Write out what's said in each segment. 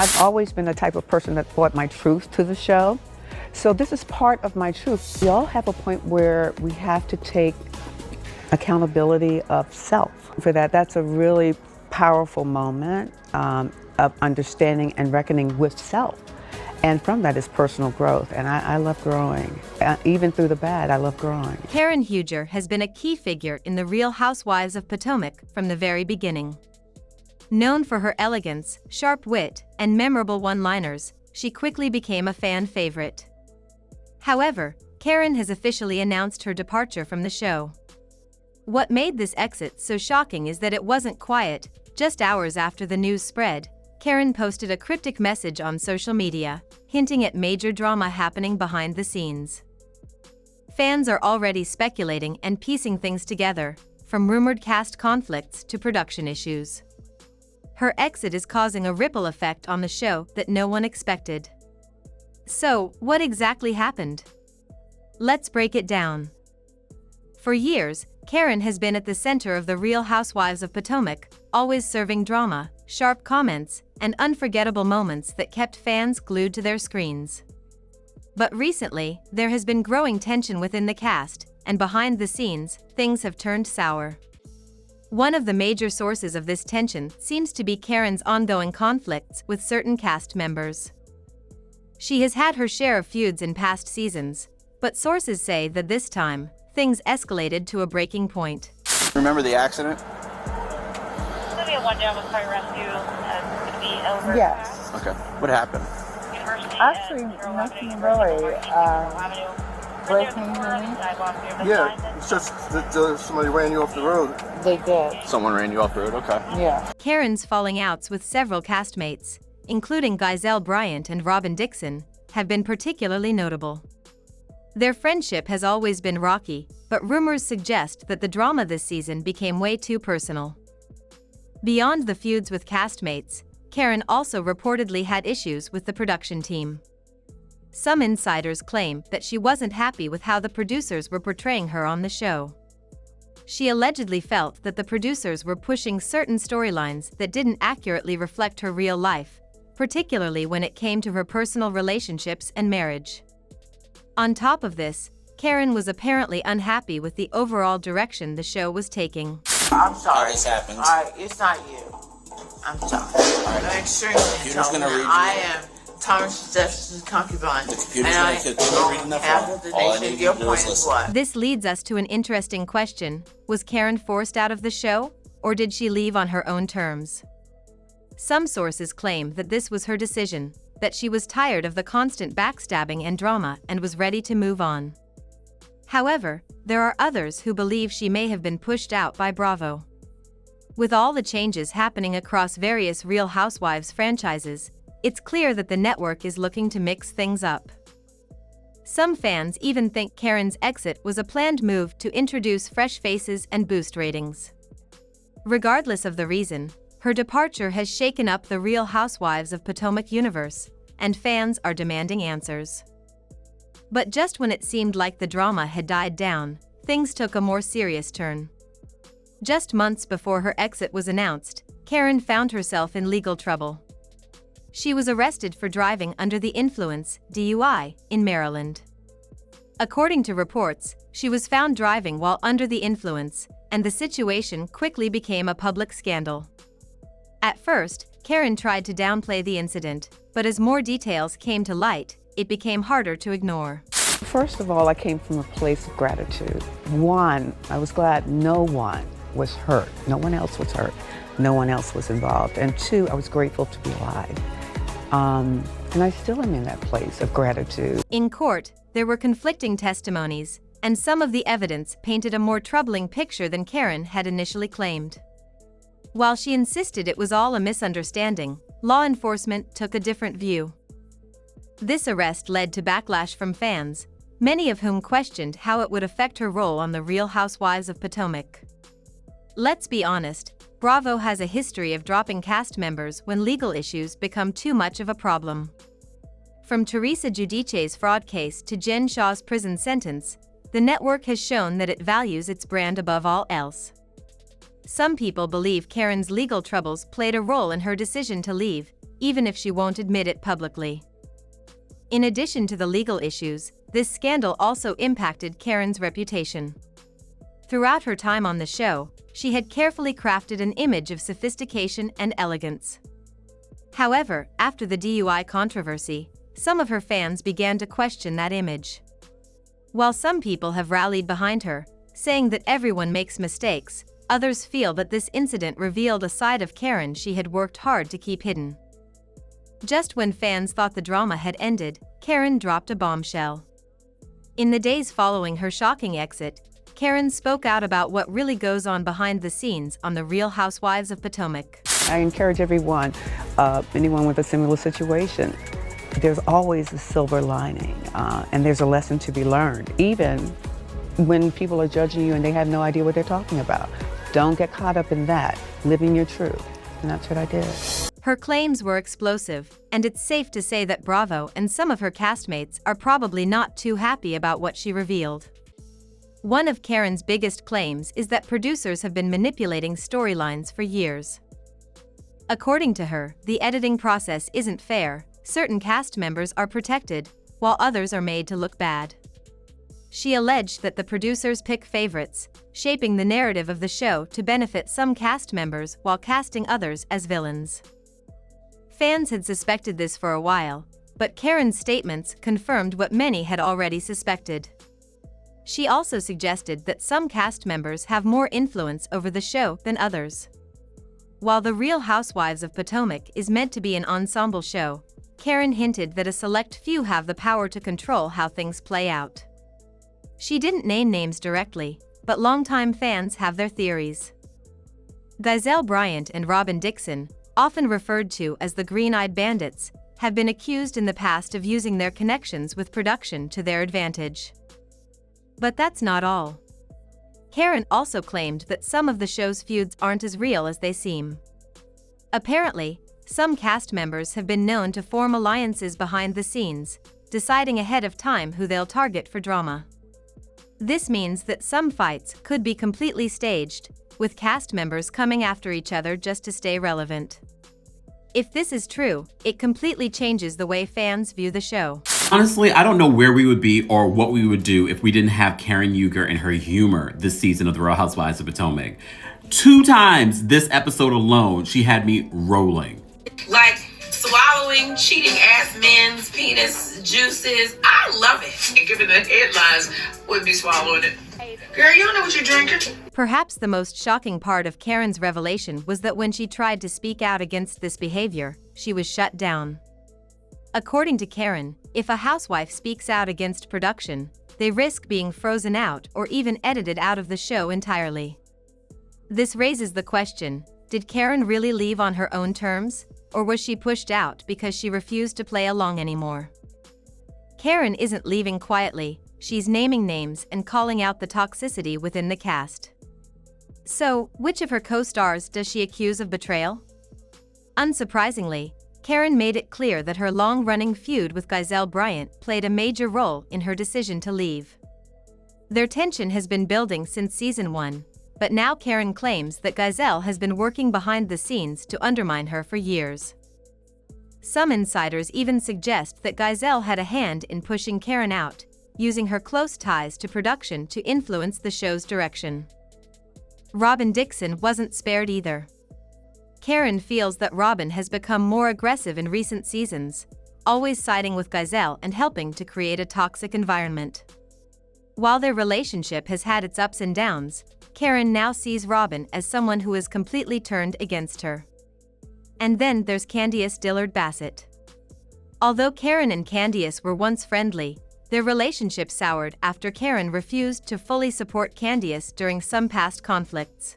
I've always been the type of person that brought my truth to the show. So this is part of my truth. We all have a point where we have to take accountability of self. For that, that's a really powerful moment of understanding and reckoning with self. And from that is personal growth, and I love growing. Even through the bad, I love growing. KarenHuger has been a key figure in the Real Housewives of Potomac from the very beginning. Known for her elegance, sharp wit, and memorable one-liners, she quickly became a fan favorite. However, Karen has officially announced her departure from the show. What made this exit so shocking is that it wasn't quiet. Just hours after the news spread, Karen posted a cryptic message on social media, hinting at major drama happening behind the scenes. Fans are already speculating and piecing things together, from rumored cast conflicts to production issues. Her exit is causing a ripple effect on the show that no one expected. So, what exactly happened? Let's break it down. For years, Karen has been at the center of the Real Housewives of Potomac, always serving drama, sharp comments, and unforgettable moments that kept fans glued to their screens. But recently, there has been growing tension within the cast, and behind the scenes, things have turned sour. One of the major sources of this tension seems to be Karen's ongoing conflicts with certain cast members. She has had her share of feuds in past seasons, but sources say that this time, things escalated to a breaking point. Remember the accident? It's going to be a one-day on fire rescue. It's going to be over. Yes. Okay. What happened? University. Actually, nothing really. Blake, can you hear me? Yeah, it's just that somebody ran you off the road. They did. Someone ran you off the road? Okay. Yeah. Karen's falling outs with several castmates, including Giselle Bryant and Robin Dixon, have been particularly notable. Their friendship has always been rocky, but rumors suggest that the drama this season became way too personal. Beyond the feuds with castmates, Karen also reportedly had issues with the production team. Some insiders claim that she wasn't happy with how the producers were portraying her on the show. She allegedly felt that the producers were pushing certain storylines that didn't accurately reflect her real life, particularly when it came to her personal relationships and marriage. On top of this, Karen was apparently unhappy with the overall direction the show was taking. I'm sorry. This happens. All right, it's not you. I'm sorry. I'm extremely Computer's gonna read you. I am Thomas Jefferson's concubine. The computer's gonna read enough. Half of the All I nation. need Your you to do point is is listen. what? This leads us to an interesting question. Was Karen forced out of the show, or did she leave on her own terms? Some sources claim that this was her decision, that she was tired of the constant backstabbing and drama and was ready to move on. However, there are others who believe she may have been pushed out by Bravo. With all the changes happening across various Real Housewives franchises, it's clear that the network is looking to mix things up. Some fans even think Karen's exit was a planned move to introduce fresh faces and boost ratings. Regardless of the reason, her departure has shaken up the Real Housewives of Potomac universe, and fans are demanding answers. But just when it seemed like the drama had died down, things took a more serious turn. Just months before her exit was announced, Karen found herself in legal trouble. She was arrested for driving under the influence, DUI, in Maryland. According to reports, she was found driving while under the influence, and the situation quickly became a public scandal. At first, Karen tried to downplay the incident, but as more details came to light, it became harder to ignore. First of all, I came from a place of gratitude. One, I was glad no one was hurt. No one else was hurt. No one else was involved. And two, I was grateful to be alive. And I still am in that place of gratitude. In court, there were conflicting testimonies, and some of the evidence painted a more troubling picture than Karen had initially claimed. While she insisted it was all a misunderstanding, law enforcement took a different view. This arrest led to backlash from fans, many of whom questioned how it would affect her role on The Real Housewives of Potomac. Let's be honest, Bravo has a history of dropping cast members when legal issues become too much of a problem. From Teresa Giudice's fraud case to Jen Shah's prison sentence, the network has shown that it values its brand above all else. Some people believe Karen's legal troubles played a role in her decision to leave, even if she won't admit it publicly. In addition to the legal issues, this scandal also impacted Karen's reputation. Throughout her time on the show, she had carefully crafted an image of sophistication and elegance. However, after the DUI controversy, some of her fans began to question that image. While some people have rallied behind her, saying that everyone makes mistakes, others feel that this incident revealed a side of Karen she had worked hard to keep hidden. Just when fans thought the drama had ended, Karen dropped a bombshell. In the days following her shocking exit, Karen spoke out about what really goes on behind the scenes on The Real Housewives of Potomac. I encourage everyone, anyone with a similar situation, there's always a silver lining, and there's a lesson to be learned, even when people are judging you and they have no idea what they're talking about. Don't get caught up in that. Living your truth. And that's what I did. Her claims were explosive, and it's safe to say that Bravo and some of her castmates are probably not too happy about what she revealed. One of Karen's biggest claims is that producers have been manipulating storylines for years. According to her, the editing process isn't fair, certain cast members are protected, while others are made to look bad. She alleged that the producers pick favorites, shaping the narrative of the show to benefit some cast members while casting others as villains. Fans had suspected this for a while, but Karen's statements confirmed what many had already suspected. She also suggested that some cast members have more influence over the show than others. While The Real Housewives of Potomac is meant to be an ensemble show, Karen hinted that a select few have the power to control how things play out. She didn't name names directly, but longtime fans have their theories. Gizelle Bryant and Robin Dixon, often referred to as the Green-Eyed Bandits, have been accused in the past of using their connections with production to their advantage. But that's not all. Karen also claimed that some of the show's feuds aren't as real as they seem. Apparently, some cast members have been known to form alliances behind the scenes, deciding ahead of time who they'll target for drama. This means that some fights could be completely staged, with cast members coming after each other just to stay relevant. If this is true, it completely changes the way fans view the show. Honestly, I don't know where we would be or what we would do if we didn't have KarenHuger and her humor this season of The Real Housewives of Potomac. 2 times this episode alone, she had me rolling. Like swallowing cheating ass men's penis juices. I love it. And given the headlines, wouldn't be swallowing it. Girl, you don't know what you're drinking. Perhaps the most shocking part of Karen's revelation was that when she tried to speak out against this behavior, she was shut down. According to Karen, if a housewife speaks out against production, they risk being frozen out or even edited out of the show entirely. This raises the question, did Karen really leave on her own terms, or was she pushed out because she refused to play along anymore? Karen isn't leaving quietly, she's naming names and calling out the toxicity within the cast. So, which of her co-stars does she accuse of betrayal? Unsurprisingly, Karen made it clear that her long-running feud with Gizelle Bryant played a major role in her decision to leave. Their tension has been building since season 1, but now Karen claims that Gizelle has been working behind the scenes to undermine her for years. Some insiders even suggest that Gizelle had a hand in pushing Karen out, using her close ties to production to influence the show's direction. Robin Dixon wasn't spared either. Karen feels that Robin has become more aggressive in recent seasons, always siding with Gizelle and helping to create a toxic environment. While their relationship has had its ups and downs, Karen now sees Robin as someone who is completely turned against her. And then there's Candiace Dillard Bassett. Although Karen and Candiace were once friendly, their relationship soured after Karen refused to fully support Candiace during some past conflicts.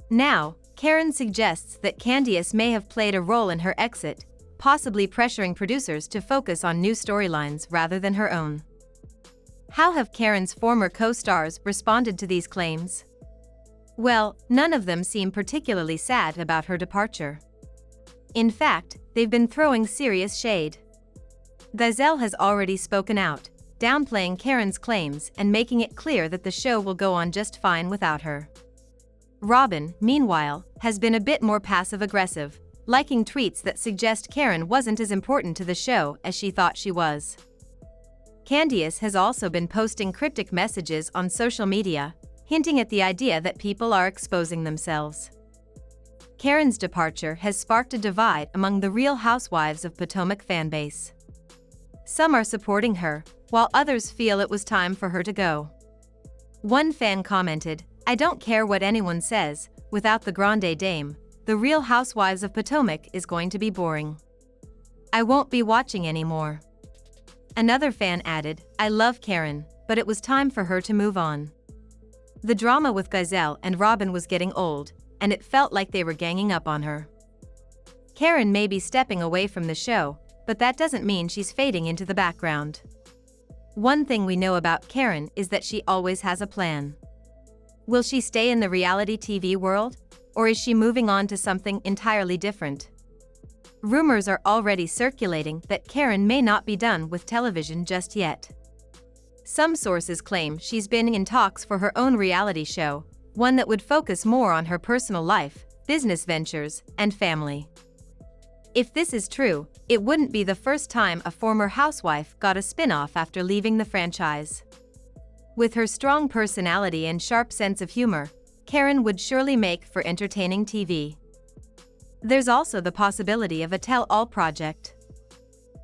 Now, Karen suggests that Candiace may have played a role in her exit, possibly pressuring producers to focus on new storylines rather than her own. How have Karen's former co-stars responded to these claims? Well, none of them seem particularly sad about her departure. In fact, they've been throwing serious shade. Gizelle has already spoken out, downplaying Karen's claims and making it clear that the show will go on just fine without her. Robin, meanwhile, has been a bit more passive-aggressive, liking tweets that suggest Karen wasn't as important to the show as she thought she was. Candiace has also been posting cryptic messages on social media, hinting at the idea that people are exposing themselves. Karen's departure has sparked a divide among the Real Housewives of Potomac fanbase. Some are supporting her, while others feel it was time for her to go. One fan commented, "I don't care what anyone says, without the Grande Dame, the Real Housewives of Potomac is going to be boring. I won't be watching anymore." Another fan added, "I love Karen, but it was time for her to move on. The drama with Gizelle and Robin was getting old, and it felt like they were ganging up on her. Karen may be stepping away from the show, but that doesn't mean she's fading into the background." One thing we know about Karen is that she always has a plan. Will she stay in the reality TV world, or is she moving on to something entirely different? Rumors are already circulating that Karen may not be done with television just yet. Some sources claim she's been in talks for her own reality show, one that would focus more on her personal life, business ventures, and family. If this is true, it wouldn't be the first time a former housewife got a spin-off after leaving the franchise. With her strong personality and sharp sense of humor, Karen would surely make for entertaining TV. There's also the possibility of a tell-all project.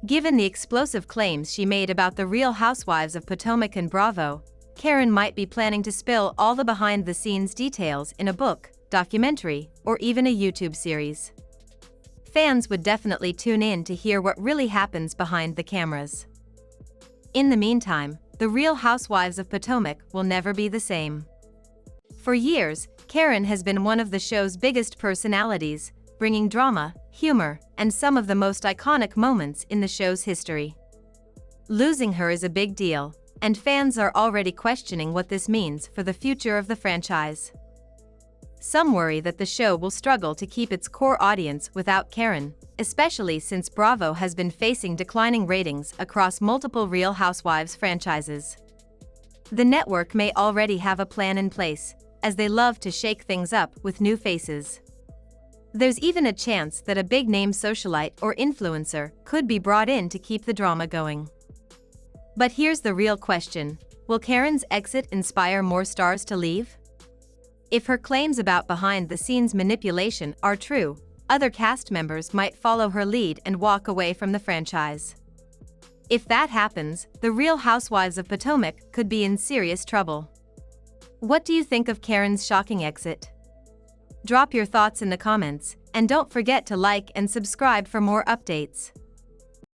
Given the explosive claims she made about the Real Housewives of Potomac and Bravo, Karen might be planning to spill all the behind-the-scenes details in a book, documentary, or even a YouTube series. Fans would definitely tune in to hear what really happens behind the cameras. In the meantime, the Real Housewives of Potomac will never be the same. For years, Karen has been one of the show's biggest personalities, bringing drama, humor, and some of the most iconic moments in the show's history. Losing her is a big deal, and fans are already questioning what this means for the future of the franchise. Some worry that the show will struggle to keep its core audience without Karen, especially since Bravo has been facing declining ratings across multiple Real Housewives franchises. The network may already have a plan in place, as they love to shake things up with new faces. There's even a chance that a big-name socialite or influencer could be brought in to keep the drama going. But here's the real question: will Karen's exit inspire more stars to leave? If her claims about behind-the-scenes manipulation are true, other cast members might follow her lead and walk away from the franchise. If that happens, the Real Housewives of Potomac could be in serious trouble. What do you think of Karen's shocking exit? Drop your thoughts in the comments, and don't forget to like and subscribe for more updates.